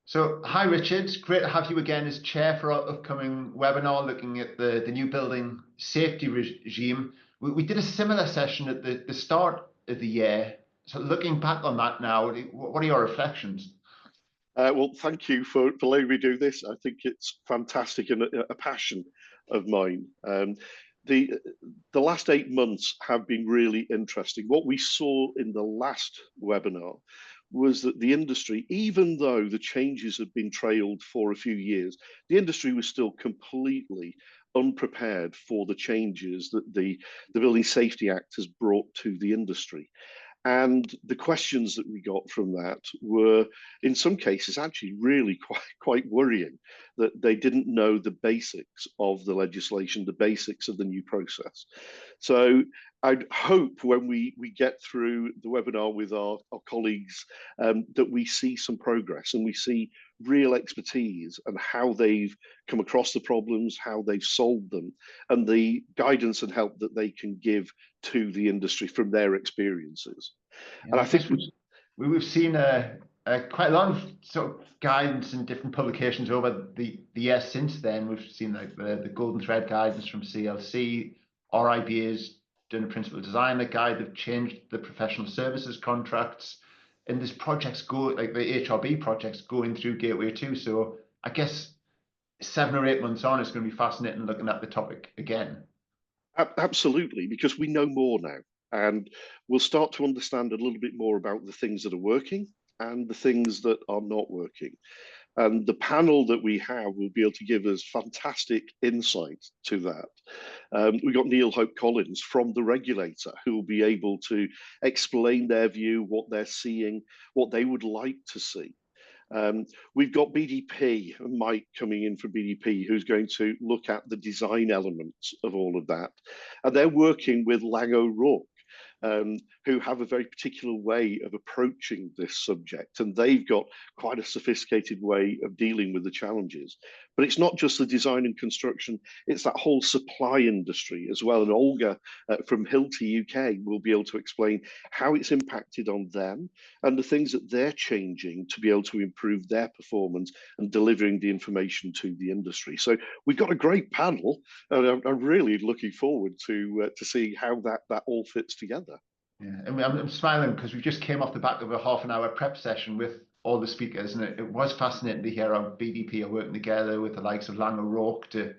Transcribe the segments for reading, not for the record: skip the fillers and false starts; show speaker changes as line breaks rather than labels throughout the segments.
So, hi Richard, great to have you again as chair for our upcoming webinar looking at the new building safety regime. We did a similar session at the start of the year. So, looking back on that now, what are your reflections?
Well, thank you for letting me do this. I think it's fantastic and a passion of mine. The the last 8 months have been really interesting. What we saw in the last webinar was that the industry, even though the changes had been trailed for a few years, the industry was still completely unprepared for the changes that the Building Safety Act has brought to the industry. And the questions that we got from that were, in some cases, actually really quite worrying that they didn't know the basics of the legislation, the basics of the new process. So I'd hope when we get through the webinar with our colleagues that we see some progress and we see real expertise and how they've come across the problems, how they've solved them, and the guidance and help that they can give to the industry from their experiences.
Yeah,
And I
I guess
think
we've seen quite a lot of sort of guidance in different publications over the years since then. We've seen like the Golden Thread guidance from CLC, RIBA has done a principal designer guide. They've changed the professional services contracts, and this projects go like the HRB projects going through Gateway 2. So I guess 7 or 8 months on, it's going to be fascinating looking at the topic again.
absolutely, because we know more now, and we'll start to understand a little bit more about the things that are working and the things that are not working. And the panel that we have will be able to give us fantastic insight to that. We've got Neil Hope Collins from the regulator who will be able to explain their view, what they're seeing, what they would like to see. We've got BDP, Mike coming in from BDP, who's going to look at the design elements of all of that. And they're working with Lang O'Rourke, who have a very particular way of approaching this subject. And they've got quite a sophisticated way of dealing with the challenges. But it's not just the design and construction, it's that whole supply industry as well. And Olga from Hilti UK will be able to explain how it's impacted on them and the things that they're changing to be able to improve their performance and delivering the information to the industry. So we've got a great panel, and I'm really looking forward to seeing how that all fits together.
Yeah, and I'm smiling because we just came off the back of a half-an-hour prep session with all the speakers, and it was fascinating to hear how BDP are working together with the likes of Lang O'Rourke to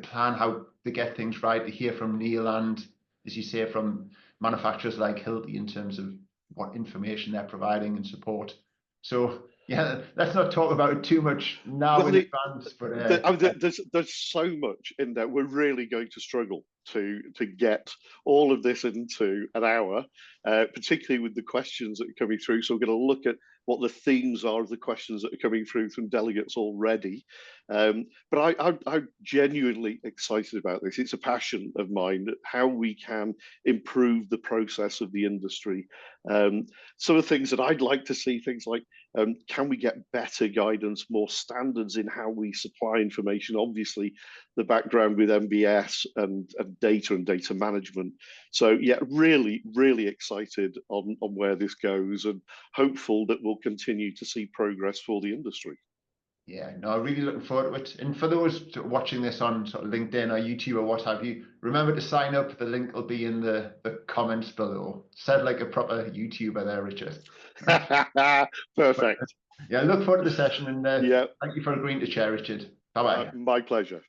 plan how to get things right, to hear from Neil and, as you say, from manufacturers like Hilti in terms of what information they're providing and support. So, yeah, let's not talk about it too much now
Well,
in advance, but
I mean, there's so much in there. We're really going to struggle to get all of this into an hour, particularly with the questions that are coming through. So we're going to look at what the themes are of the questions that are coming through from delegates already. But I'm genuinely excited about this. It's a passion of mine, how we can improve the process of the industry. Some of the things that I'd like to see, things like can we get better guidance, more standards in how we supply information? Obviously, the background with MBS and data management. So yeah, really, really excited on where this goes and hopeful that we'll continue to see progress for the industry.
yeah, no, really looking forward to it. And for those watching this on sort of LinkedIn or YouTube or what have you, remember to sign up. The link will be in the comments below. Said like a proper YouTuber there, Richard. But,
Perfect.
yeah, look forward to the session and
Yeah,
thank you for agreeing to share, Richard. Bye bye.
my pleasure.